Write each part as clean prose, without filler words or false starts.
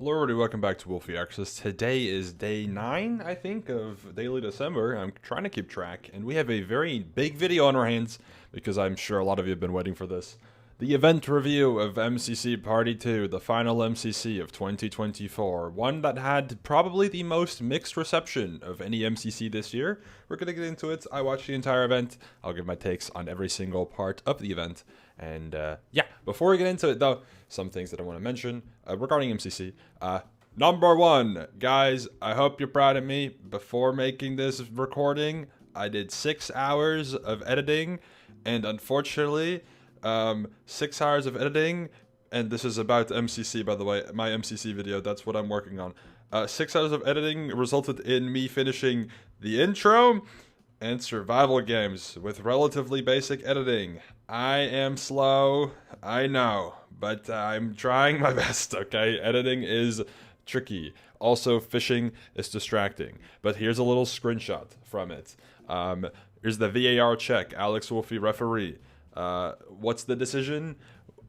Hello everybody, welcome back to wolfeei Access. Today is day 9, I think, of Daily December. I'm trying to keep track, and we have a very big video on our hands, because I'm sure a lot of you have been waiting for this. The event review of MCC Party 2, the final MCC of 2024. One that had probably the most mixed reception of any MCC this year. We're going to get into it. I watched the entire event. I'll give my takes on every single part of the event. And yeah, before we get into it though, some things that I want to mention regarding MCC. Number one, guys, I hope you're proud of me. Before making this recording, I did 6 hours of editing, and unfortunately, 6 hours of editing, and this is about MCC, by the way, my MCC video, that's what I'm working on. 6 hours of editing resulted in me finishing the intro and survival games with relatively basic editing. I am slow, I know, but I'm trying my best, okay? Editing is tricky. Also, fishing is distracting. But here's a little screenshot from it. Here's the VAR check, Alex Wolfeei referee. What's the decision?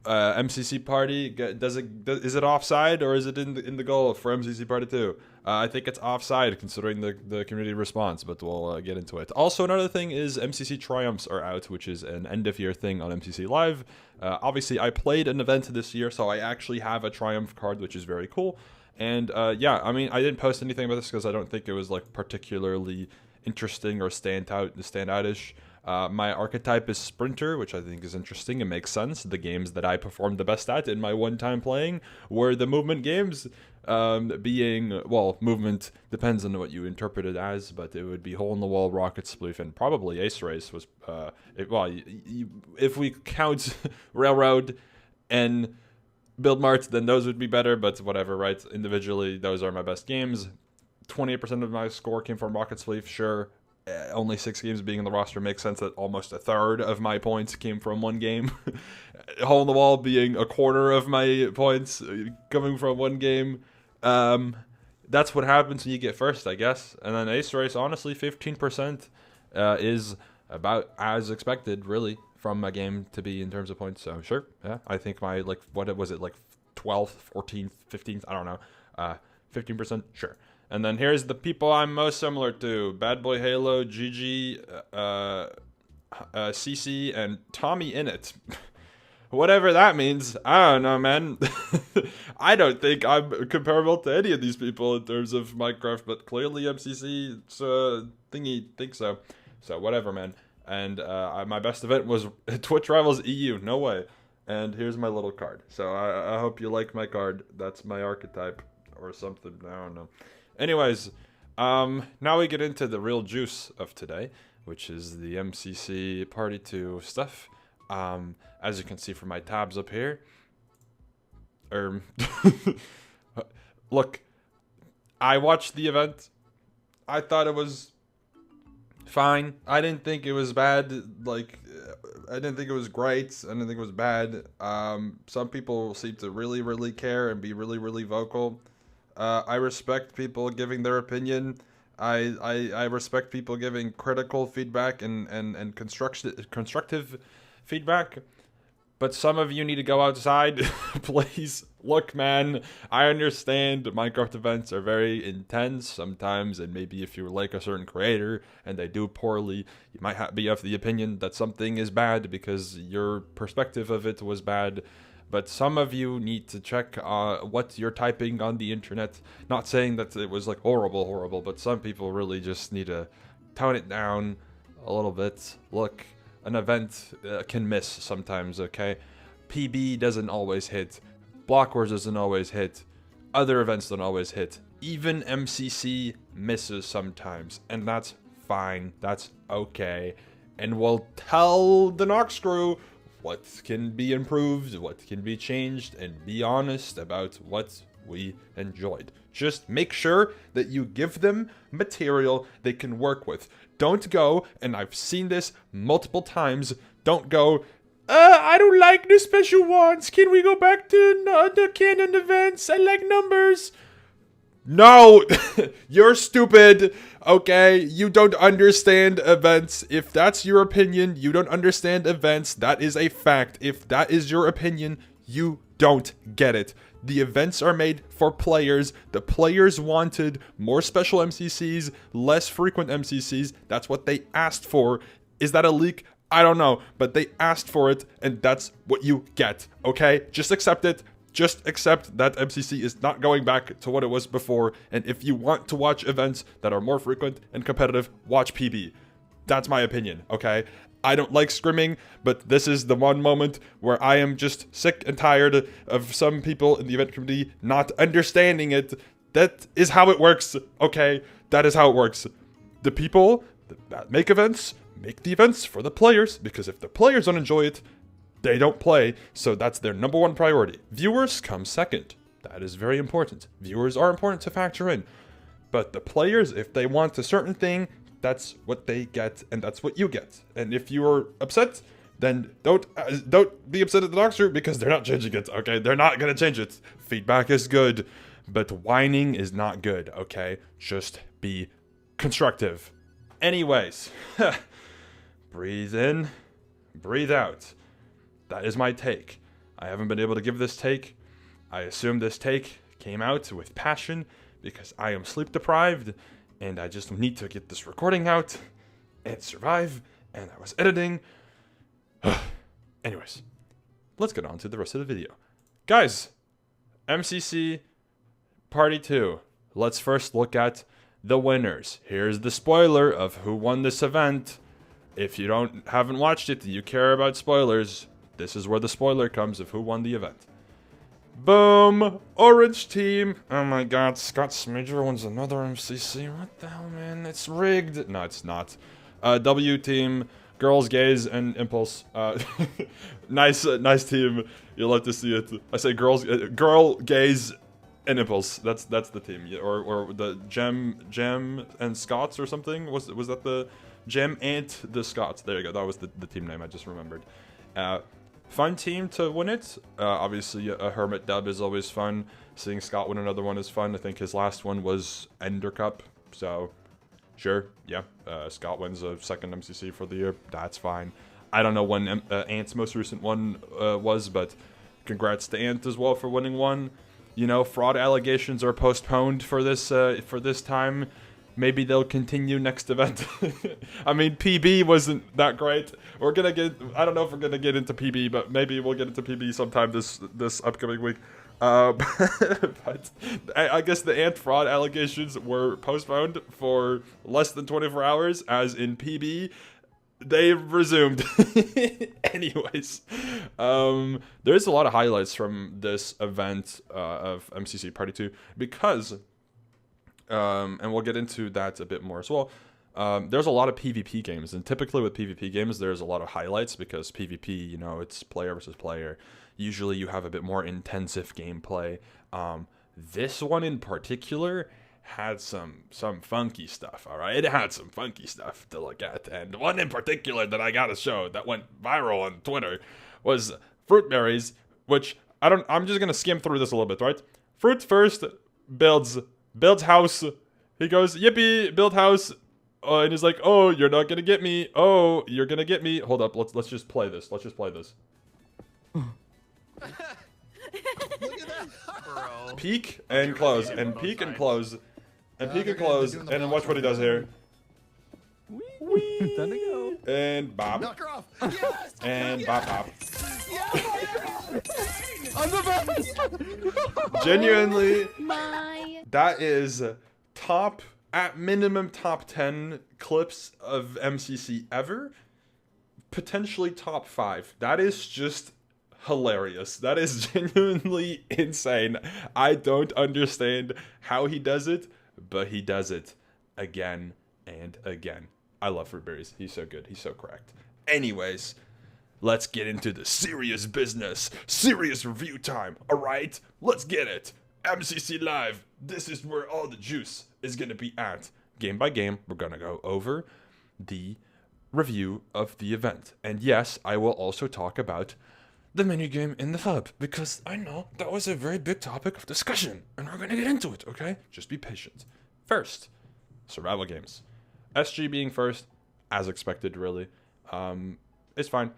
MCC Party, is it offside or is it in the goal for MCC Party 2? I think it's offside considering the community response, but we'll get into it. Also, another thing is MCC Triumphs are out, which is an end-of-year thing on MCC Live. Obviously, I played an event this year, so I actually have a Triumph card, which is very cool. And yeah, I mean, I didn't post anything about this because I don't think it was like particularly interesting or standoutish. My archetype is Sprinter, which I think is interesting. It makes sense. The games that I performed the best at in my one time playing were the movement games, being, well, movement depends on what you interpret it as, but it would be Hole in the Wall, Rocket Sploof, and probably Ace Race was, if we count Railroad and Build Mart, then those would be better, but whatever, right? Individually, those are my best games. 28% of my score came from Rocket Sploof, sure. Only 6 games being in the roster makes sense that almost a third of my points came from one game. Hole in the Wall being a quarter of my points coming from one game. That's what happens when you get first, I guess. And then Ace Race, honestly, 15% is about as expected, really, from a game to be in terms of points. So sure, yeah, I think my, like, what was it, like 12th, 14th, 15th, I don't know, 15%, sure. And then here's the people I'm most similar to: Bad Boy Halo, Gigi, CC, and Tommy Innit. Whatever that means, I don't know, man. I don't think I'm comparable to any of these people in terms of Minecraft, but clearly MCC thingy thinks so. So whatever, man. And my best event was Twitch Rivals EU. No way. And here's my little card. So I hope you like my card. That's my archetype or something. I don't know. Anyways, now we get into the real juice of today, which is the MCC Party 2 stuff. As you can see from my tabs up here, look, I watched the event. I thought it was fine. I didn't think it was bad. Like, I didn't think it was great. I didn't think it was bad. Some people seem to really, really care and be really, really vocal. I respect people giving their opinion. I respect people giving critical feedback and constructive feedback. But some of you need to go outside, please. Look, man, I understand Minecraft events are very intense sometimes, and maybe if you like a certain creator and they do poorly, you might be of the opinion that something is bad because your perspective of it was bad. But some of you need to check what you're typing on the internet. Not saying that it was like horrible, but some people really just need to tone it down a little bit. Look, an event can miss sometimes, okay? PB doesn't always hit. Block Wars doesn't always hit. Other events don't always hit. Even MCC misses sometimes, and that's fine. That's okay. And we'll tell the Nox crew what can be improved, what can be changed, and be honest about what we enjoyed. Just make sure that you give them material they can work with. Don't go, and I've seen this multiple times, don't go, I don't like the special ones. Can we go back to the canon events? I like numbers. No, you're stupid, okay? You don't understand events. If that's your opinion, you don't understand events. That is a fact. If that is your opinion, you don't get it. The events are made for players. The players wanted more special MCCs, less frequent MCCs. That's what they asked for. Is that a leak? I don't know, but they asked for it, and that's what you get, okay? Just accept it. Just accept that MCC is not going back to what it was before, and if you want to watch events that are more frequent and competitive, watch PB. That's my opinion, okay? I don't like scrimming, but this is the one moment where I am just sick and tired of some people in the event community not understanding it. That is how it works, okay? That is how it works. The people that make events make the events for the players, because if the players don't enjoy it, they don't play, so that's their number one priority. Viewers come second. That is very important. Viewers are important to factor in. But the players, if they want a certain thing, that's what they get, and that's what you get. And if you're upset, then don't be upset at the doctor, because they're not changing it, okay? They're not gonna change it. Feedback is good, but whining is not good, okay? Just be constructive. Anyways, breathe in, breathe out. That is my take. I haven't been able to give this take. I assume this take came out with passion because I am sleep deprived and I just need to get this recording out and survive, and I was editing. Anyways, let's get on to the rest of the video. Guys, MCC Party 2. Let's first look at the winners. Here's the spoiler of who won this event. If you haven't watched it and you care about spoilers, this is where the spoiler comes of who won the event. Boom! Orange team! Oh my god, Scott Smager wins another MCC. What the hell, man? It's rigged. No, it's not. W team, girls, gays, and impulse. Nice team. You'll love to see it. I say girls, girl, gays, and impulse. That's the team. Or the Gem and Scots or something. Was that the Gem and the Scots? There you go. That was the team name I just remembered. Fun team to win it. Obviously, a Hermit dub is always fun. Seeing Scott win another one is fun. I think his last one was Ender Cup. So, sure, yeah. Scott wins a second MCC for the year. That's fine. I don't know when Ant's most recent one was, but congrats to Ant as well for winning one. You know, fraud allegations are postponed for this time. Maybe they'll continue next event. I mean, PB wasn't that great. We're gonna I don't know if we're gonna get into PB, but maybe we'll get into PB sometime this upcoming week. But I guess the Ant fraud allegations were postponed for less than 24 hours, as in PB, they've resumed. Anyways, there's a lot of highlights from this event of MCC Party 2, because and we'll get into that a bit more as well. There's a lot of PvP games, and typically with PvP games, there's a lot of highlights, because PvP, you know, it's player versus player. Usually you have a bit more intensive gameplay. This one in particular had some funky stuff, all right? It had some funky stuff to look at, and one in particular that I gotta show that went viral on Twitter was Fruit Berries, which I'm just gonna skim through this a little bit, right? Fruit first builds house. He goes, yippee, build house. And he's like, oh, you're not gonna get me. Oh, you're gonna get me. Hold up, let's just play this. Let's just play this. Look at that, bro. Peek and close, and peek and close, and peek and close, and then watch what he does here. Time to go. And bop. Knock her off. Yes. And Yes. bop bop. I'm the best. Genuinely, My that is at minimum top 10 clips of MCC ever. Potentially top 5. That is just hilarious. That is genuinely insane. I don't understand how he does it, but he does it again and again. I love Fruit Berries. He's so good. He's so correct. Anyways, let's get into the serious business. Serious review time. All right, let's get it. MCC Live. This is where all the juice is going to be at. Game by game, we're going to go over the review of the event. And yes, I will also talk about the minigame in the hub, because I know that was a very big topic of discussion, and we're going to get into it, okay? Just be patient. First, survival games. SG being first, as expected, really. It's fine.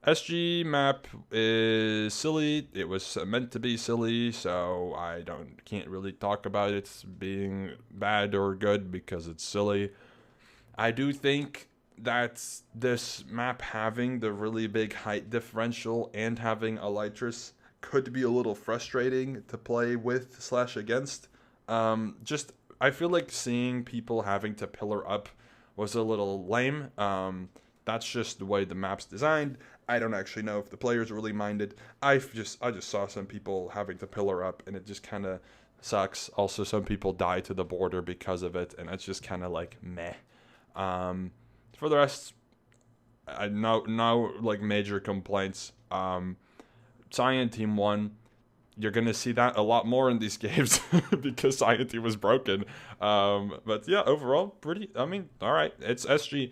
SG map is silly. It was meant to be silly, so I can't really talk about it being bad or good because it's silly. I do think that this map having the really big height differential and having Elytris could be a little frustrating to play with / against. Just I feel like seeing people having to pillar up was a little lame. That's just the way the map's designed. I don't actually know if the players really minded. I just saw some people having to pillar up, and it just kind of sucks. Also, some people die to the border because of it, and it's just kind of like meh. For the rest, no like major complaints. Cyan Team won. You're gonna see that a lot more in these games because Cyan Team was broken. But yeah, overall, pretty. I mean, all right. It's SG.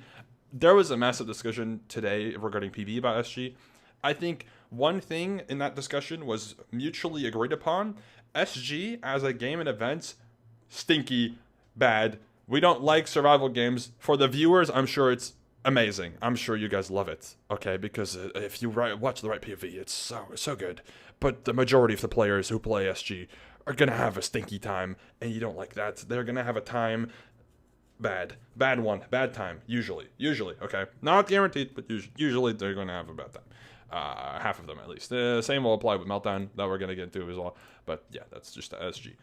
There was a massive discussion today regarding PvE about SG. I think one thing in that discussion was mutually agreed upon. SG as a game and event, stinky, bad. We don't like survival games. For the viewers, I'm sure it's amazing. I'm sure you guys love it, okay? Because if you watch the right PvE, it's so good. But the majority of the players who play SG are gonna have a stinky time, and you don't like that. They're gonna have a time bad time, usually, okay? Not guaranteed, but usually they're gonna have a bad time. Half of them at least. Same will apply with Meltdown that we're gonna get into as well. But yeah, that's just the SG.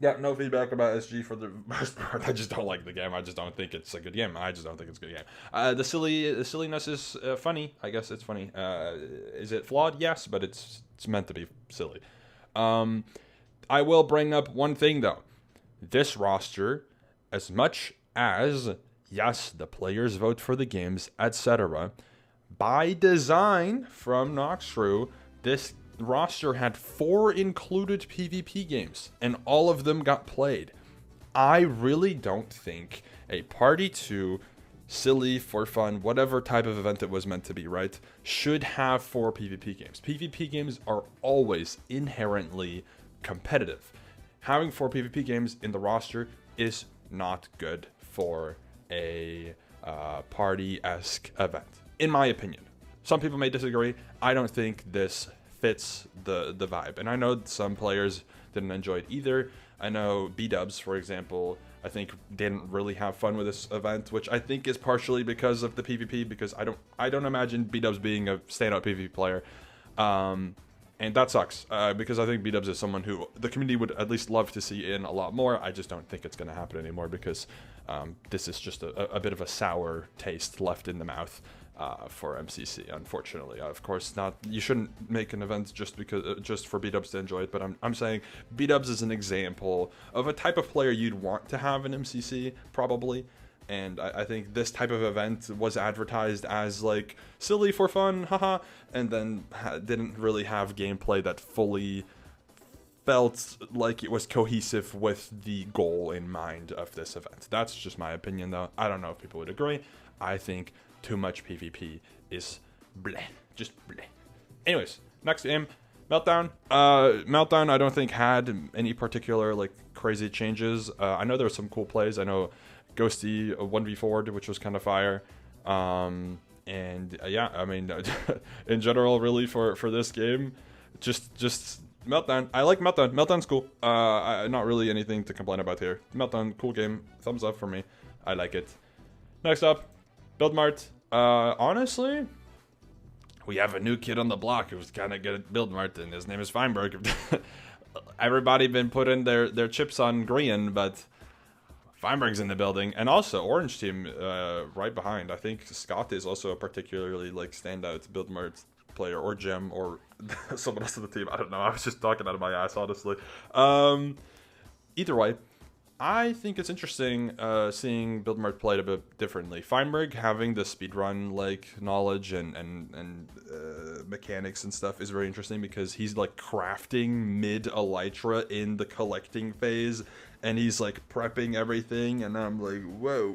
Yeah, no feedback about SG for the most part. I just don't like the game. I just don't think it's a good game. I just don't think it's a good game. The silliness is funny. I guess it's funny. Is it flawed? Yes, but it's meant to be silly. I will bring up one thing though. This roster, as much as yes, the players vote for the games, etc. By design from Noxtrew, this roster had 4 included PvP games, and all of them got played. I really don't think a Party 2, silly, for fun, whatever type of event it was meant to be, right, should have 4 PvP games. PvP games are always inherently competitive. Having 4 PvP games in the roster is not good for a party-esque event, in my opinion. Some people may disagree. I don't think this fits the vibe, and I know some players didn't enjoy it either. I know B-dubs, for example, I think didn't really have fun with this event, which I think is partially because of the PvP, because I don't imagine B-dubs being a standout PvP player, and that sucks, because I think B-dubs is someone who the community would at least love to see in a lot more. I just don't think it's going to happen anymore, because this is just a bit of a sour taste left in the mouth for MCC, unfortunately. Of course, not. You shouldn't make an event just for B-dubs to enjoy it. But I'm saying B-dubs is an example of a type of player you'd want to have in MCC, probably. And I think this type of event was advertised as like silly for fun, haha, and then didn't really have gameplay that fully felt like it was cohesive with the goal in mind of this event. That's just my opinion, though. I don't know if people would agree. I think too much PvP is bleh, just bleh. Anyways, next game, Meltdown. Meltdown, I don't think had any particular like crazy changes. I know there were some cool plays. I know Ghosty 1v4'd, which was kind of fire. And yeah, I mean, in general, really for this game, just Meltdown. I like Meltdown. Meltdown's cool. Not really anything to complain about here. Meltdown, cool game. Thumbs up for me. I like it. Next up, Build Mart. Honestly, we have a new kid on the block who's kind of good at Build Mart, and his name is Feinberg. Everybody been putting their chips on green, but Feinberg's in the building, and also Orange Team right behind. I think Scott is also a particularly like standout Build Mart player, or Gem, or someone else on the team. I don't know. I was just talking out of my ass, honestly. Either way, I think it's interesting seeing Build Mart played a bit differently. Feinberg having the speedrun like knowledge and mechanics and stuff is very interesting, because he's like crafting mid Elytra in the collecting phase, and he's like prepping everything, and I'm like, whoa.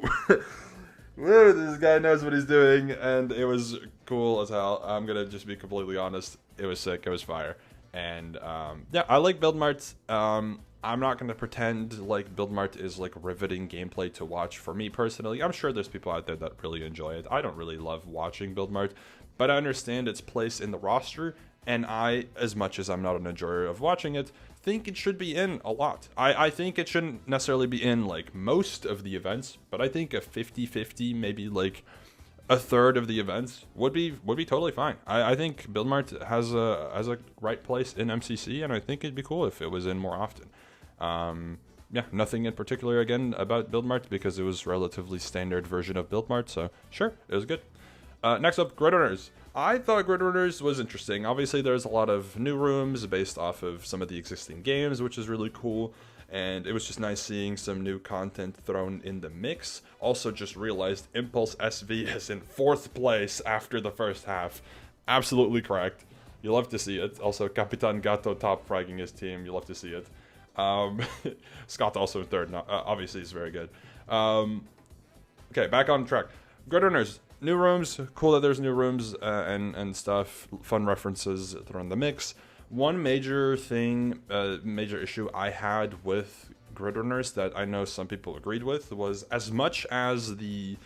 Whoa, this guy knows what he's doing, and it was cool as hell. I'm gonna just be completely honest. It was sick. It was fire. And yeah, I like Build Mart. I'm not going to pretend like Build Mart is like riveting gameplay to watch for me personally. I'm sure there's people out there that really enjoy it. I don't really love watching Build Mart, but I understand its place in the roster, and I, as much as I'm not an enjoyer of watching it, think it should be in a lot. I think it shouldn't necessarily be in like most of the events, but I think a 50-50, maybe like a third of the events would be totally fine. I think Build Mart has a right place in MCC, and I think it'd be cool if it was in more often. Yeah, nothing in particular again about Build Mart because it was relatively standard version of Build Mart, so sure, it was good. Next up, Grid Runners. I thought Grid Runners was interesting. Obviously, there's a lot of new rooms based off of some of the existing games, which is really cool. And it was just nice seeing some new content thrown in the mix. Also just realized Impulse SV is in 4th place after the first half. Absolutely correct. You love to see it. Also, Capitan Gato top fragging his team. You love to see it. Scott also in 3rd. Obviously, he's very good. Okay, back on track. Grid Runners. New rooms. Cool that there's new rooms and stuff. Fun references thrown in the mix. One major thing, major issue I had with Grid Runners that I know some people agreed with was as much as the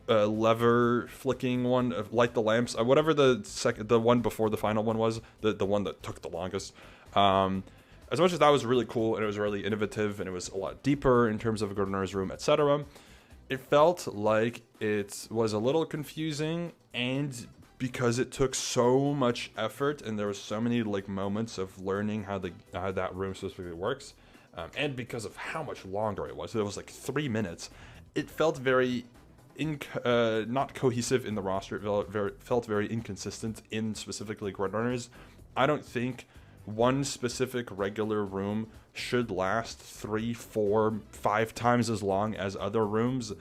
lever flicking one, light the lamps, whatever the one before the final one was, the one that took the longest. As much as that was really cool and it was really innovative and it was a lot deeper in terms of a Grid Runners room, etc., it felt like it was a little confusing, and because it took so much effort and there was so many like moments of learning how that room specifically works, and because of how much longer it was like 3 minutes, it felt very not cohesive in the roster. It felt very inconsistent in specifically Grid Runners. I don't think one specific regular room should last 3, 4, 5 times as long as other rooms,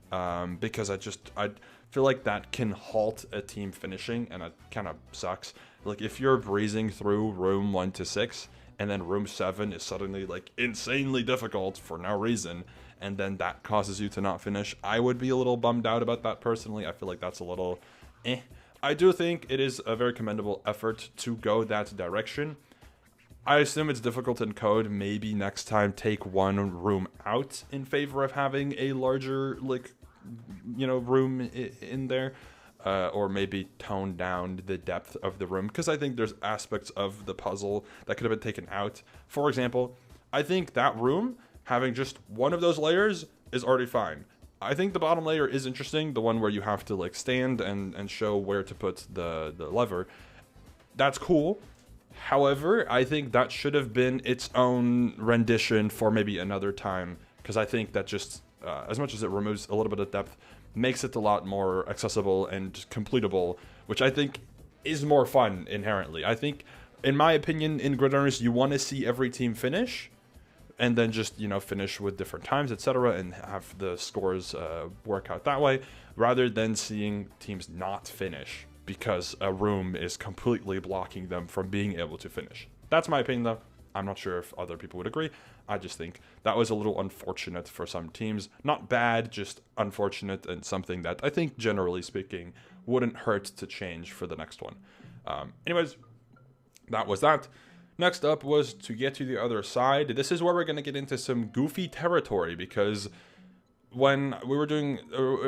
because I feel like that can halt a team finishing, and it kind of sucks. Like if you're breezing through room 1 to 6 and then room 7 is suddenly like insanely difficult for no reason, and then that causes you to not finish, I would be a little bummed out about that personally. I feel like that's a little I do think it is a very commendable effort to go that direction. I assume it's difficult in code. Maybe next time take one room out in favor of having a larger, like, room in there. Or maybe tone down the depth of the room. Because I think there's aspects of the puzzle that could have been taken out. For example, I think that room, having just one of those layers, is already fine. I think the bottom layer is interesting. The one where you have to, like, stand and show where to put the lever. That's cool. However, I think that should have been its own rendition for maybe another time, because I think that just, as much as it removes a little bit of depth, makes it a lot more accessible and completable, which I think is more fun inherently. I think, in my opinion, in Grid Runners, you want to see every team finish, and then just, finish with different times, etc., and have the scores work out that way, rather than seeing teams not finish because a room is completely blocking them from being able to finish. That's my opinion, though. I'm not sure if other people would agree. I just think that was a little unfortunate for some teams. Not bad, just unfortunate, and something that I think, generally speaking, wouldn't hurt to change for the next one. Anyways, that was that. Next up was to get to the other side. This is where we're going to get into some goofy territory, because when we were doing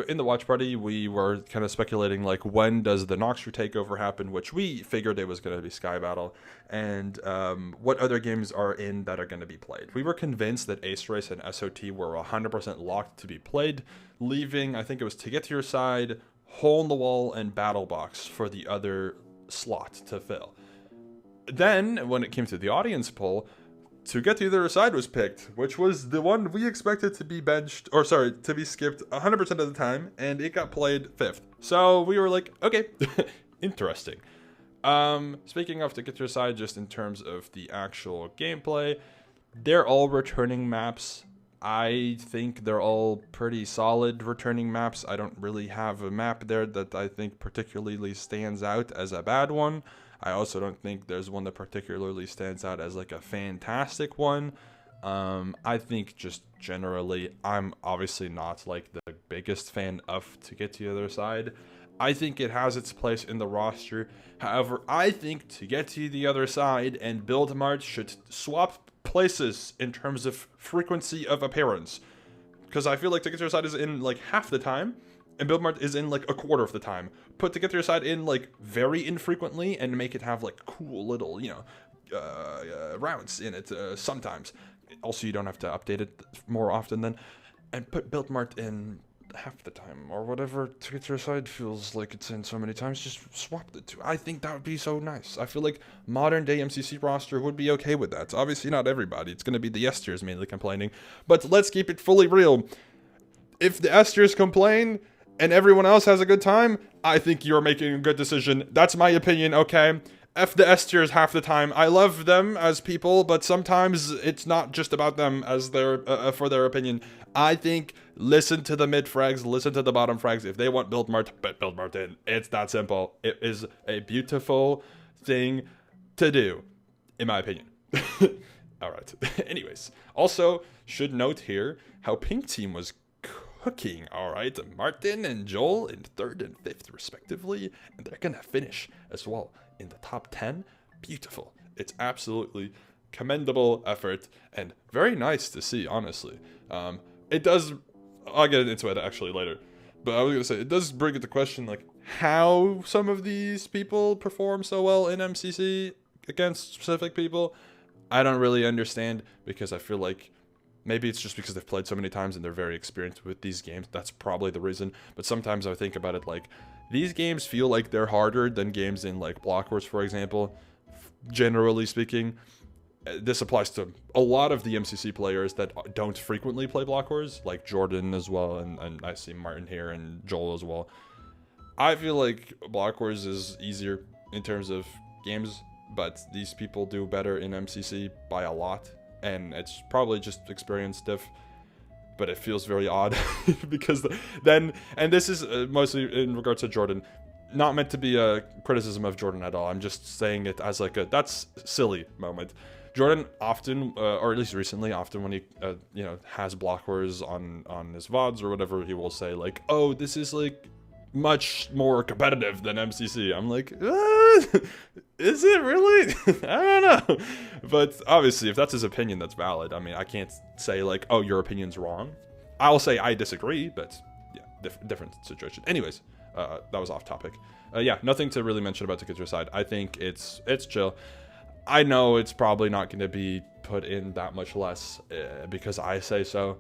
in the watch party, we were kind of speculating, like, when does the Noxtra takeover happen, which we figured it was going to be Sky Battle, and what other games are in that are going to be played. We were convinced that Ace Race and SOT were 100% locked to be played, leaving, I think it was To Get to Your Side, Hole in the Wall, and Battle Box for the other slot to fill. Then, when it came to the audience poll, To Get to the Other Side was picked, which was the one we expected to be to be skipped 100% of the time, and it got played 5th. So we were like, okay, interesting. Speaking of To Get to Your Side, just in terms of the actual gameplay, they're all returning maps. I think they're all pretty solid returning maps. I don't really have a map there that I think particularly stands out as a bad one. I also don't think there's one that particularly stands out as like a fantastic one. I think just generally, I'm obviously not like the biggest fan of To Get to the Other Side. I think it has its place in the roster. However, I think To Get to the Other Side and Build Mart should swap places in terms of frequency of appearance. Because I feel like To Get to the Other Side is in like half the time, and Build Mart is in like a quarter of the time. Put the Get To Your Side in like very infrequently and make it have like cool little, rounds in it sometimes. Also, you don't have to update it more often then. And put Build Mart in half the time or whatever to Get To Your Side feels like it's in so many times. Just swap the two. I think that would be so nice. I feel like modern day MCC roster would be okay with that. Obviously not everybody. It's going to be the S tiers mainly complaining. But let's keep it fully real. If the S tiers complain and everyone else has a good time, I think you're making a good decision. That's my opinion, okay? F the S tiers half the time. I love them as people, but sometimes it's not just about them as their for their opinion. I think listen to the mid frags, listen to the bottom frags. If they want Build Mart, put Build Mart in. It's that simple. It is a beautiful thing to do, in my opinion. All right. Anyways, also should note here how Pink Team was cooking. All right, Martin and Joel in 3rd and 5th respectively, and they're gonna finish as well in the top 10. Beautiful. It's absolutely commendable effort and very nice to see, honestly. It does, I'll get into it actually later, but I was gonna say it does bring into question like how some of these people perform so well in MCC against specific people. I don't really understand, because I feel like maybe it's just because they've played so many times and they're very experienced with these games. That's probably the reason. But sometimes I think about it like these games feel like they're harder than games in like Block Wars, for example. Generally speaking, this applies to a lot of the MCC players that don't frequently play Block Wars, like Jordan as well, and I see Martin here and Joel as well. I feel like Block Wars is easier in terms of games, but these people do better in MCC by a lot. And it's probably just experience diff, but it feels very odd because then, and this is mostly in regards to Jordan, not meant to be a criticism of Jordan at all. I'm just saying it as like that's silly moment. Jordan often, or at least recently, often when he, has Block Wars on his VODs or whatever, he will say like, oh, this is like much more competitive than MCC. I'm like, is it really? I don't know. But obviously, if that's his opinion, that's valid. I mean, I can't say like, oh, your opinion's wrong. I'll say I disagree, but yeah, different situation. Anyways, that was off topic. Nothing to really mention about the Get To Your Side. I think it's chill. I know it's probably not going to be put in that much less because I say so.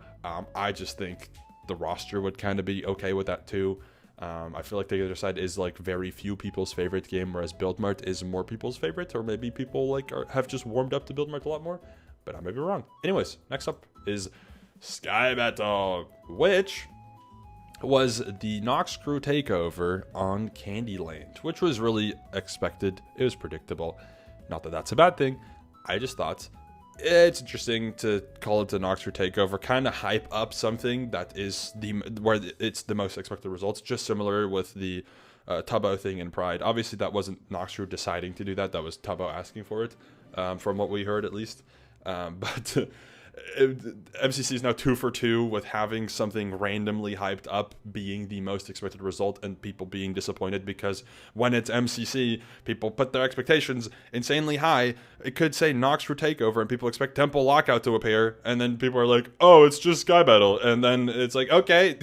I just think the roster would kind of be okay with that too. I feel like the other side is like very few people's favorite game, whereas Build Mart is more people's favorite, or maybe people like have just warmed up to Build Mart a lot more, but I may be wrong. Anyways, next up is Sky Battle, which was the Nox Crew takeover on Candyland, which was really expected. It was predictable. Not that that's a bad thing. I just thought it's interesting to call it the Nox Crew takeover, kind of hype up something that is where it's the most expected results, just similar with the Tubbo thing in Pride. Obviously, that wasn't Nox Crew deciding to do that. That was Tubbo asking for it, from what we heard at least. But MCC is now 2 for 2 with having something randomly hyped up being the most expected result and people being disappointed, because when it's MCC, people put their expectations insanely high. It could say Nox Crew takeover and people expect Temple Lockout to appear, and then people are like, oh, it's just Sky Battle, and then it's like, okay,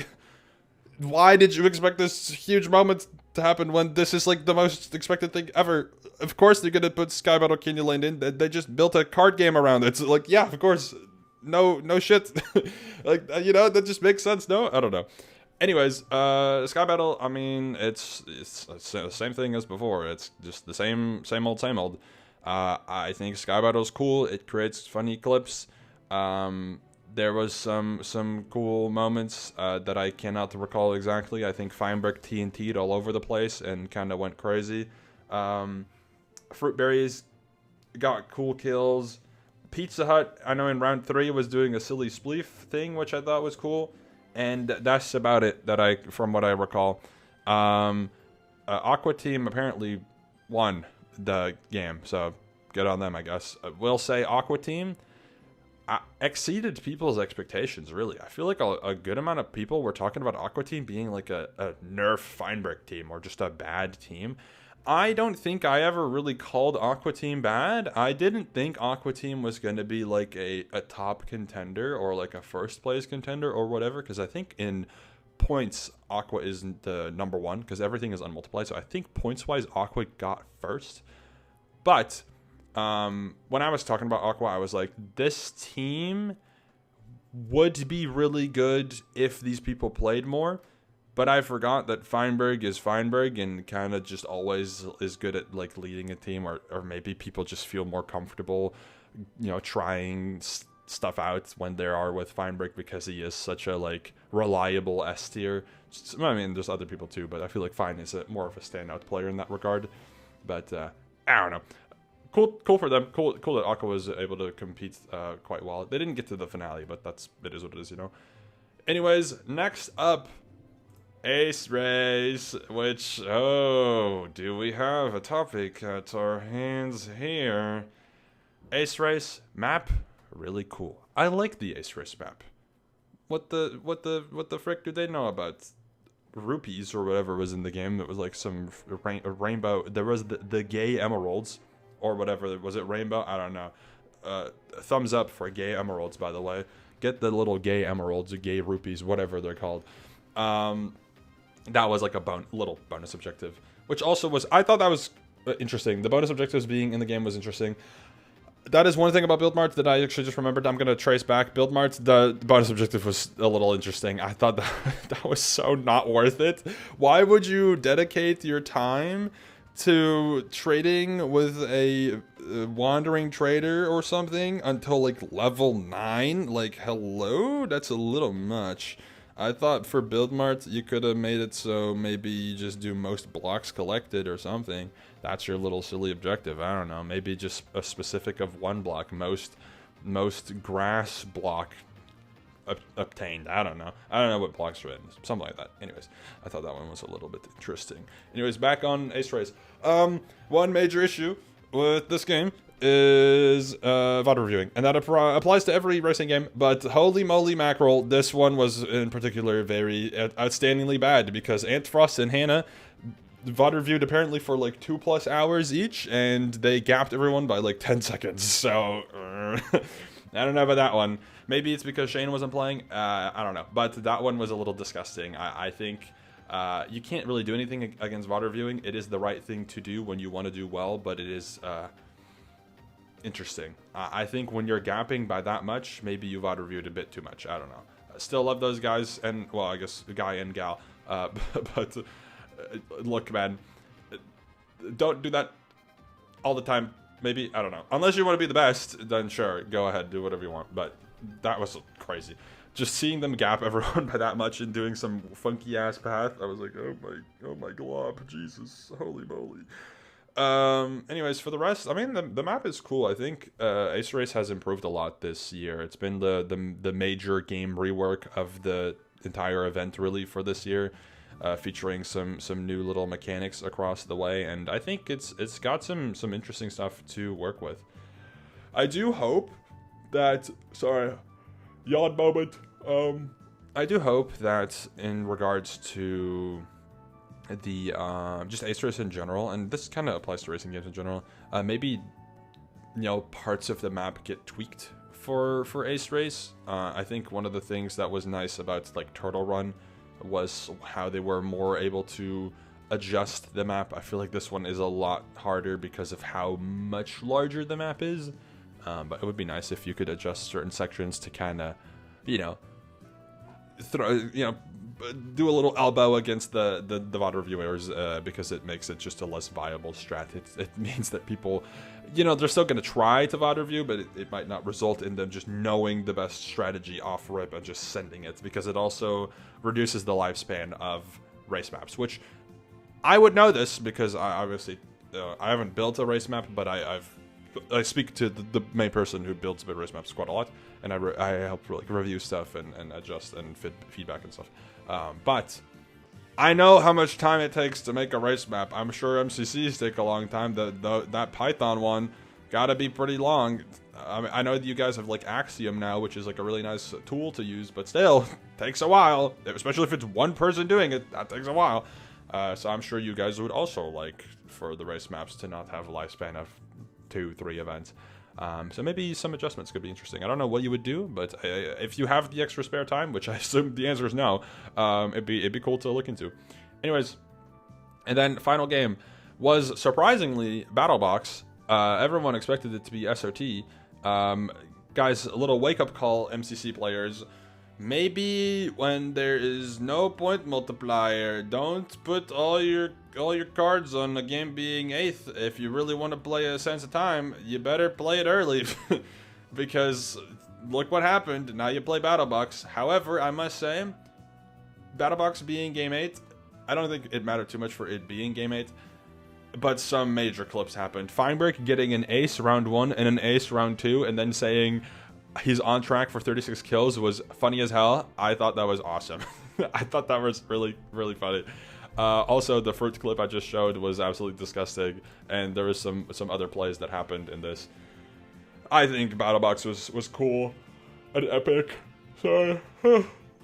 why did you expect this huge moment to happen when this is like the most expected thing ever? Of course they're gonna put Sky Battle Candyland in. They just built a card game around it. It's like, yeah, of course. No shit. Like, that just makes sense. No, I don't know. Anyways, Sky Battle, I mean, it's the same thing as before. It's just the same old. I think Sky Battle's cool. It creates funny clips. There was some cool moments that I cannot recall exactly. I think Feinberg TNT'd all over the place and kind of went crazy. Fruitberries got cool kills. Pizza Hut, I know in round 3 was doing a silly spleef thing, which I thought was cool, and that's about it from what I recall. Aqua Team apparently won the game, so good on them, I guess. We'll say Aqua Team exceeded people's expectations, really. I feel like a good amount of people were talking about Aqua Team being like a nerf Feinberg team or just a bad team. I don't think I ever really called Aqua Team bad. I didn't think Aqua Team was going to be like a top contender or like a first place contender or whatever, because I think in points, Aqua is the number 1 because everything is unmultiplied. So I think points-wise, Aqua got first. But when I was talking about Aqua, I was like, this team would be really good if these people played more. But I forgot that Feinberg is Feinberg and kind of just always is good at like leading a team, or maybe people just feel more comfortable, you know, trying stuff out when they are with Feinberg because he is such a like reliable S tier. I mean, there's other people too, but I feel like Fein is more of a standout player in that regard. But I don't know. Cool for them. Cool that Aqua was able to compete quite well. They didn't get to the finale, but it is what it is, you know. Anyways, next up, Ace Race, which, do we have a topic at our hands here? Ace Race map, really cool. I like the Ace Race map. What the frick do they know about rupees or whatever was in the game? It was like some rainbow. There was the gay emeralds or whatever. Was it rainbow? I don't know. Thumbs up for gay emeralds, by the way. Get the little gay emeralds, or gay rupees, whatever they're called. That was like a little bonus objective, which also was, I thought that was interesting. The bonus objectives being in the game was interesting. That is one thing about Build Mart that I actually just remembered. I'm going to trace back. Build Mart, the bonus objective was a little interesting. I thought that was so not worth it. Why would you dedicate your time to trading with a wandering trader or something until like level 9? Like, hello? That's a little much. I thought for Build Mart, you could have made it so maybe you just do most blocks collected or something. That's your little silly objective. I don't know. Maybe just a specific of one block. Most grass block obtained. I don't know. I don't know what blocks are in. Something like that. Anyways, I thought that one was a little bit interesting. Anyways, back on Ace Race. One major issue with this game is VOD reviewing, and that applies to every racing game, but holy moly mackerel, this one was in particular very outstandingly bad, because Antfrost and Hannah VOD reviewed apparently for like 2+ hours each, and they gapped everyone by like 10 seconds, so I don't know about that one. Maybe it's because Shane wasn't playing, I don't know, but that one was a little disgusting. I think you can't really do anything against VOD reviewing. It is the right thing to do when you want to do well, but it is interesting. I think when you're gapping by that much, maybe you've VOD reviewed a bit too much. I don't know. Still love those guys, and well, I guess guy and gal. But look, man, don't do that all the time. Maybe, I don't know. Unless you want to be the best, then sure, go ahead, do whatever you want. But that was crazy. Just seeing them gap everyone by that much and doing some funky ass path, I was like, oh my glob, Jesus, holy moly. Anyways, for the rest, I mean, the map is cool. I think Ace Race has improved a lot this year. It's been the major game rework of the entire event, really, for this year, featuring some new little mechanics across the way, and I think it's got some interesting stuff to work with. I do hope that, sorry, yawn moment. I do hope that in regards to the just Ace Race in general, and this kind of applies to racing games in general, maybe, you know, parts of the map get tweaked for Ace Race. I think one of the things that was nice about like Turtle Run was how they were more able to adjust the map. I feel like this one is a lot harder because of how much larger the map is, but it would be nice if you could adjust certain sections to kind of, you know, do a little elbow against the VOD reviewers, because it makes it just a less viable strat. It means that people, you know, they're still going to try to VOD review, but it might not result in them just knowing the best strategy off rip and just sending it, because it also reduces the lifespan of race maps, which I would know this because I obviously I haven't built a race map, but I speak to the main person who builds big race maps quite a lot, and I help like review stuff and adjust and feedback and stuff. But I know how much time it takes to make a race map. I'm sure MCCs take a long time. That Python one gotta be pretty long. I mean, I know that you guys have like Axiom now, which is like a really nice tool to use, but still takes a while. Especially if it's one person doing it, that takes a while. So I'm sure you guys would also like for the race maps to not have a lifespan of 2-3 events. So maybe some adjustments could be interesting. I don't know what you would do, but if you have the extra spare time, which I assume the answer is no, it'd be cool to look into. Anyways, and then final game was surprisingly BattleBox. Everyone expected it to be SOT. Guys, a little wake-up call, MCC players. Maybe when there is no point multiplier, don't put all your cards on a game being 8th. If you really want to play a Sense of Time, you better play it early. Because look what happened. Now you play BattleBox. However, I must say, BattleBox being game 8, I don't think it mattered too much for it being game 8. But some major clips happened. Feinberg getting an ace round 1 and an ace round 2, and then saying he's on track for 36 kills was funny as hell. I thought that was awesome. I thought that was really, really funny. Also, the fruit clip I just showed was absolutely disgusting, and there was some other plays that happened in this. I think BattleBox was cool and epic. So,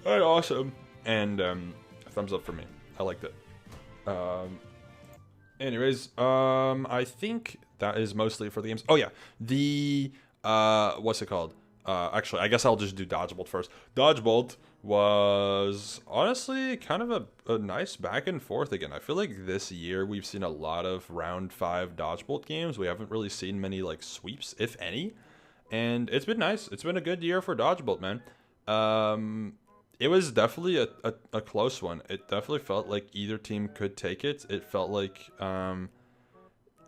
awesome. And thumbs up for me. I liked it. Anyways, I think that is mostly for the games. Oh yeah, the what's it called? Actually, I guess I'll just do Dodgebolt first. Dodgebolt was honestly kind of a nice back and forth again. I feel like this year we've seen a lot of round 5 Dodgebolt games. We haven't really seen many like sweeps, if any, and it's been nice. It's been a good year for Dodgebolt, man. It was definitely a close one. It definitely felt like either team could take it. It felt like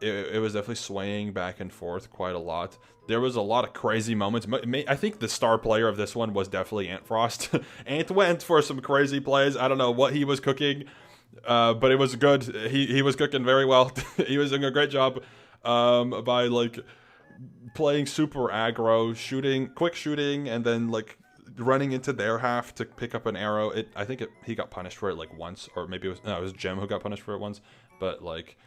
it was definitely swaying back and forth quite a lot. There was a lot of crazy moments. I think the star player of this one was definitely Ant Frost. Ant went for some crazy plays. I don't know what he was cooking, but it was good. He was cooking very well. He was doing a great job by like playing super aggro, quick shooting, and then like running into their half to pick up an arrow. I think he got punished for it like once, or maybe it was Jim who got punished for it once. But like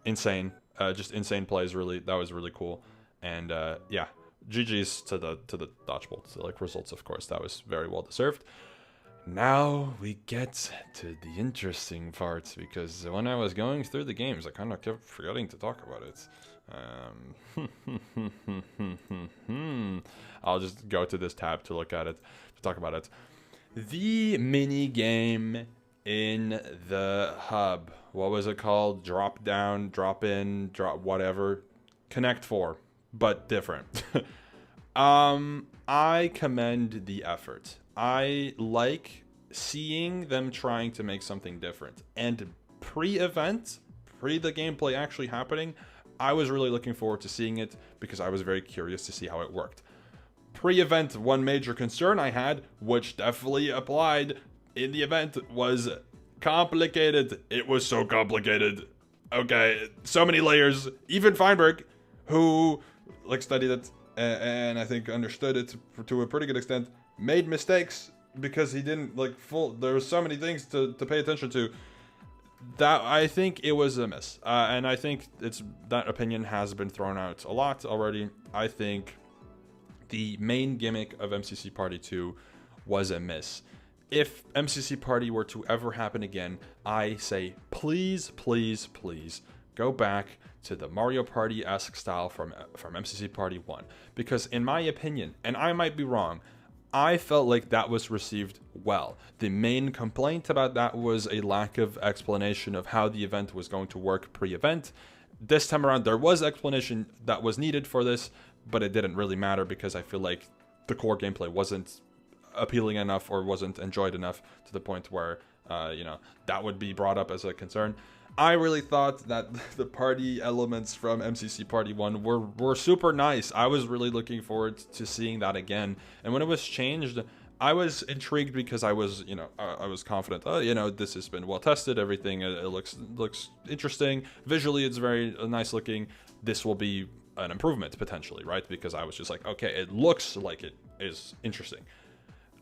insane, just insane plays. Really, that was really cool. And yeah, GG's to the Dodgebolt. So, like results, of course, that was very well deserved. Now we get to the interesting parts, because when I was going through the games, I kind of kept forgetting to talk about it. I'll just go to this tab to look at it, to talk about it. The mini game in the hub. What was it called? Drop down, drop in, drop whatever. Connect 4, but different. I commend the effort. I like seeing them trying to make something different. And pre-event, the gameplay actually happening, I was really looking forward to seeing it because I was very curious to see how it worked. Pre-event, one major concern I had, which definitely applied in the event, was complicated. It was so complicated. Okay, so many layers. Even Feinberg, who like studied it and I think understood it to a pretty good extent, made mistakes because he didn't like there were so many things to pay attention to. That I think it was a miss, and I think that opinion has been thrown out a lot already. I think the main gimmick of MCC Party 2 was a miss. If MCC Party were to ever happen again, I say please, please, please go back to the Mario Party-esque style from MCC Party 1, because in my opinion, and I might be wrong, I felt like that was received well. The main complaint about that was a lack of explanation of how the event was going to work pre-event. This time around, there was explanation that was needed for this, but it didn't really matter because I feel like the core gameplay wasn't appealing enough or wasn't enjoyed enough to the point where, that would be brought up as a concern. I really thought that the party elements from MCC Party 1 were super nice. I was really looking forward to seeing that again. And when it was changed, I was intrigued because I was, I was confident. This has been well tested. Everything it looks interesting. Visually, it's very nice looking. This will be an improvement potentially, right? Because I was just like, okay, it looks like it is interesting.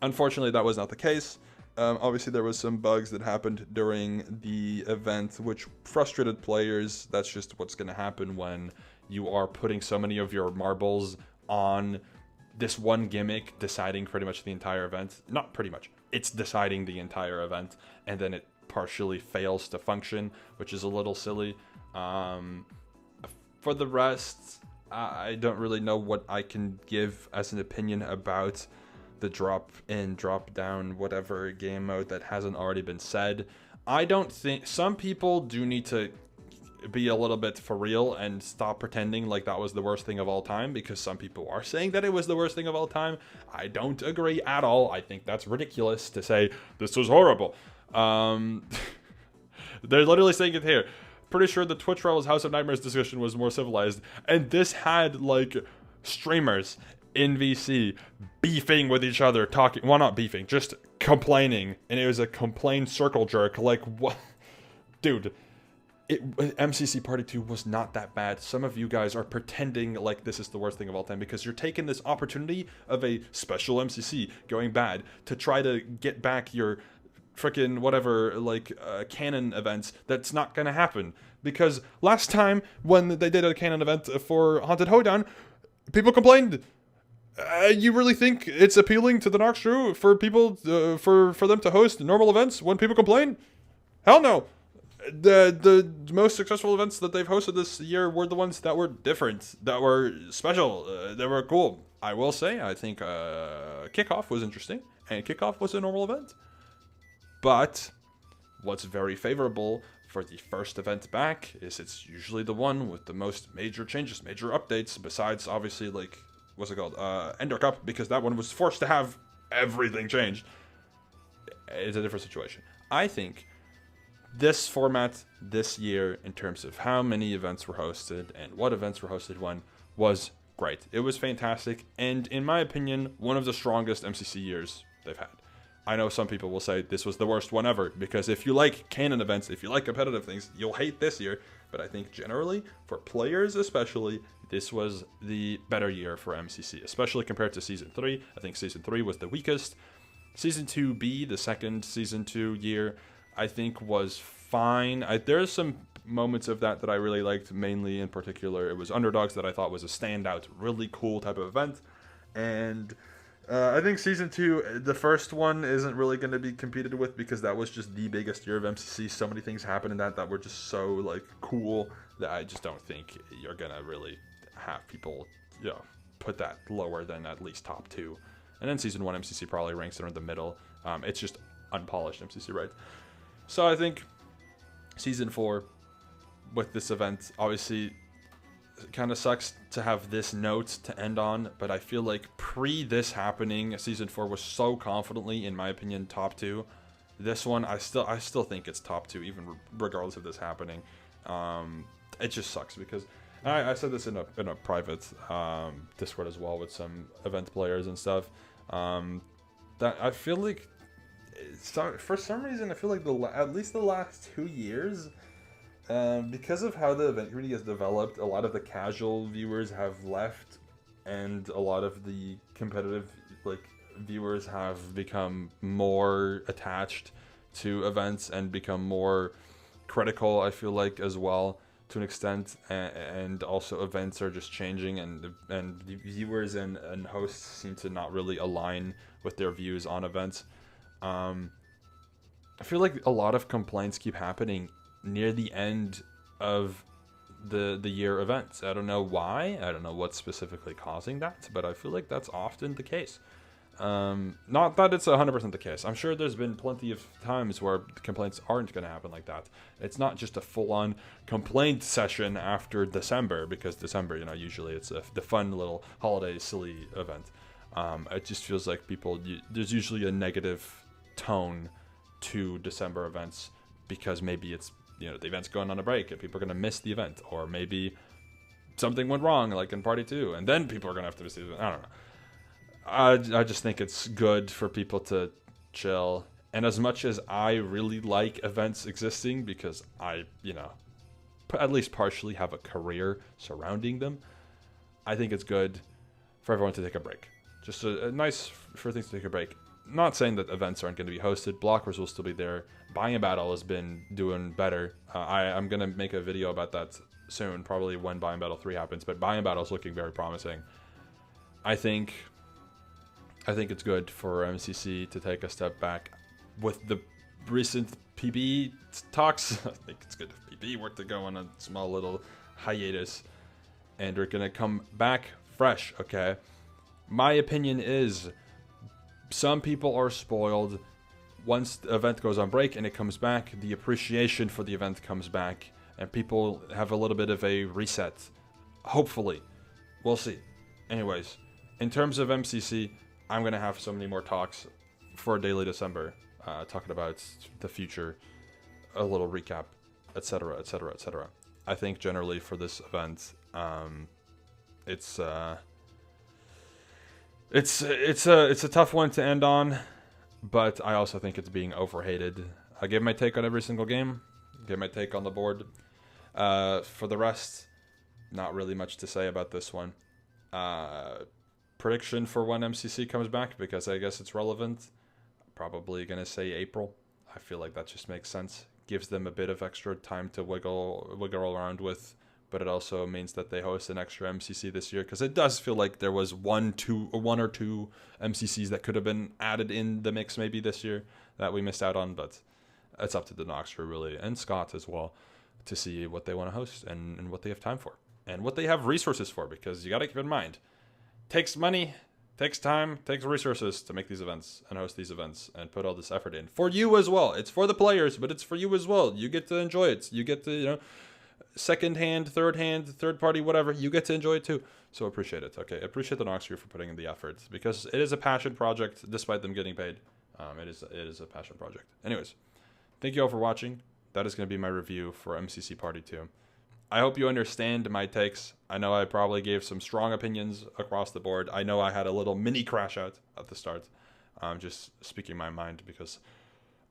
Unfortunately, that was not the case. Obviously, there was some bugs that happened during the event, which frustrated players. That's just what's going to happen when you are putting so many of your marbles on this one gimmick, deciding pretty much the entire event. Not pretty much. It's deciding the entire event, and then it partially fails to function, which is a little silly. For the rest, I don't really know what I can give as an opinion about the drop in, drop down, whatever game mode that hasn't already been said. I don't think some people do need to be a little bit for real and stop pretending like that was the worst thing of all time, because some people are saying that it was the worst thing of all time. I don't agree at all. I think that's ridiculous to say this was horrible. They're literally saying it here. Pretty sure the Twitch Rivals House of Nightmares discussion was more civilized, and this had like streamers in VC beefing with each other, talking, well, not beefing, just complaining, and it was a complaint circle jerk. Like, what? Dude, MCC Party 2 was not that bad. Some of you guys are pretending like this is the worst thing of all time because you're taking this opportunity of a special MCC going bad to try to get back your freaking whatever, like, canon events. That's not gonna happen, because last time when they did a canon event for Haunted Hoedown, people complained. You really think it's appealing to the Nox crew for people for them to host normal events when people complain? Hell no. The most successful events that they've hosted this year were the ones that were different, that were special, that were cool. I will say, I think Kickoff was interesting, and Kickoff was a normal event. But what's very favorable for the first event back is it's usually the one with the most major changes, major updates, besides obviously, like, what's it called? Ender Cup, because that one was forced to have everything changed. It's a different situation. I think this format this year, in terms of how many events were hosted and what events were hosted when, was great. It was fantastic, and in my opinion, one of the strongest MCC years they've had. I know some people will say this was the worst one ever, because if you like canon events, if you like competitive things, you'll hate this year. But I think generally, for players especially, this was the better year for MCC, especially compared to Season 3. I think Season 3 was the weakest. Season 2B, the second Season 2 year, I think was fine. There's some moments of that I really liked. Mainly, in particular, it was Underdogs that I thought was a standout, really cool type of event. And I think Season 2, the first one, isn't really going to be competed with, because that was just the biggest year of MCC. So many things happened in that were just so, like, cool that I just don't think you're going to really have people, you know, put that lower than at least top 2. And then Season 1 MCC probably ranks in the middle. It's just unpolished MCC, right? So I think Season 4, with this event, obviously it kind of sucks to have this note to end on, but I feel like pre this happening, Season 4 was so confidently, in my opinion, top 2. This one, I still think it's top 2, even regardless of this happening. It just sucks, because I said this in a private Discord as well with some event players and stuff. That I feel like, for some reason, I feel like at least the last 2 years, because of how the event community has developed, a lot of the casual viewers have left, and a lot of the competitive, like, viewers have become more attached to events and become more critical, I feel like, as well, to an extent. And also events are just changing, and the viewers and hosts seem to not really align with their views on events. I feel like a lot of complaints keep happening near the end of the year events. I don't know why. I don't know what's specifically causing that, but I feel like that's often the case. Not that it's 100% the case. I'm sure there's been plenty of times where complaints aren't going to happen like that. It's not just a full-on complaint session after December, because December, usually it's the fun little holiday silly event. It just feels like there's usually a negative tone to December events, because maybe it's, the event's going on a break and people are going to miss the event, or maybe something went wrong, like in Party 2, and then people are going to have to miss the event. I don't know. I just think it's good for people to chill. And as much as I really like events existing, because I, at least partially have a career surrounding them, I think it's good for everyone to take a break. Just a nice for things to take a break. Not saying that events aren't going to be hosted. Blockers will still be there. Buying a Battle has been doing better. I'm going to make a video about that soon, probably when Buying Battle 3 happens. But Buying Battle is looking very promising. I think it's good for MCC to take a step back. With the recent PB talks, I think it's good if PB were to go on a small little hiatus. and they're gonna come back fresh, okay? My opinion is some people are spoiled. Once the event goes on break and it comes back, the appreciation for the event comes back, and people have a little bit of a reset. Hopefully. We'll see. Anyways, in terms of MCC, I'm going to have so many more talks for Daily December, talking about the future, a little recap, etc., etc., etc. I think generally for this event, it's a tough one to end on, but I also think it's being overhated. I gave my take on every single game, gave my take on the board. For the rest, not really much to say about this one. Prediction for when MCC comes back, because I guess it's relevant. Probably gonna say April. I feel like that just makes sense. Gives them a bit of extra time to wiggle around with, but it also means that they host an extra MCC this year, because it does feel like there was one or two MCCs that could have been added in the mix maybe this year that we missed out on, but it's up to the Noxer really, and Scott as well, to see what they want to host and what they have time for and what they have resources for, because you got to keep in mind, takes money, takes time, takes resources to make these events and host these events and put all this effort in for you as well. It's for the players, but it's for you as well. You get to enjoy it. You get to, you know, second hand, third party, whatever, you get to enjoy it too. So appreciate it. Okay, appreciate the Noxer for putting in the effort, because it is a passion project despite them getting paid. It is a passion project. Anyways, thank you all for watching. That is going to be my review for MCC Party 2. I hope you understand my takes. I know I probably gave some strong opinions across the board. I know I had a little mini crash out at the start. I'm just speaking my mind, because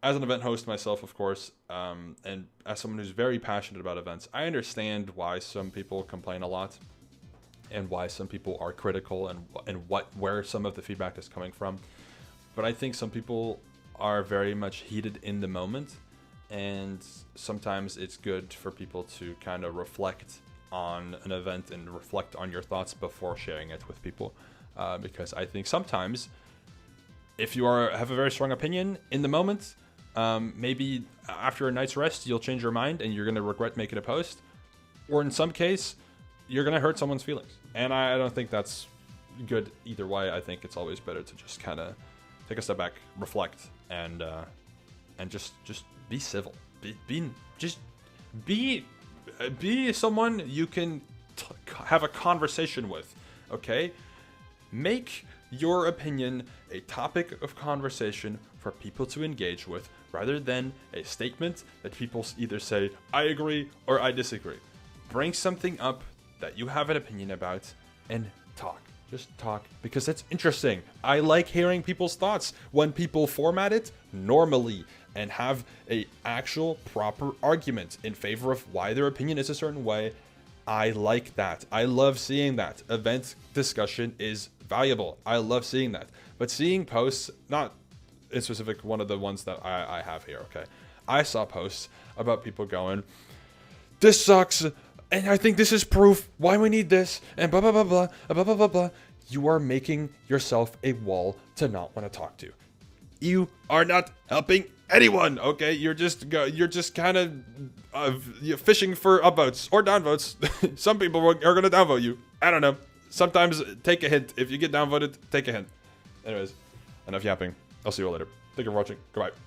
as an event host myself, of course, and as someone who's very passionate about events, I understand why some people complain a lot and why some people are critical and where some of the feedback is coming from. But I think some people are very much heated in the moment, and sometimes it's good for people to kind of reflect on an event and reflect on your thoughts before sharing it with people, because I think sometimes if you have a very strong opinion in the moment, maybe after a night's rest you'll change your mind and you're going to regret making a post, or in some case you're going to hurt someone's feelings, and I don't think that's good either way. I think it's always better to just kind of take a step back, reflect, and just be civil. Be someone you can have a conversation with. Okay, make your opinion a topic of conversation for people to engage with, rather than a statement that people either say I agree or I disagree. Bring something up that you have an opinion about and talk. Just talk, because it's interesting. I like hearing people's thoughts when people format it normally and have a actual proper argument in favor of why their opinion is a certain way. I like that. I love seeing that. Event discussion is valuable. I love seeing that. But seeing posts, not in specific one of the ones that I have here, okay? I saw posts about people going, this sucks, and I think this is proof why we need this, and blah, blah, blah, blah, blah, blah, blah, blah. You are making yourself a wall to not want to talk to. You are not helping anyone, okay? You're just kind of fishing for upvotes or downvotes. Some people are going to downvote you. I don't know. Sometimes take a hint. If you get downvoted, take a hint. Anyways, enough yapping. I'll see you all later. Thank you for watching. Goodbye.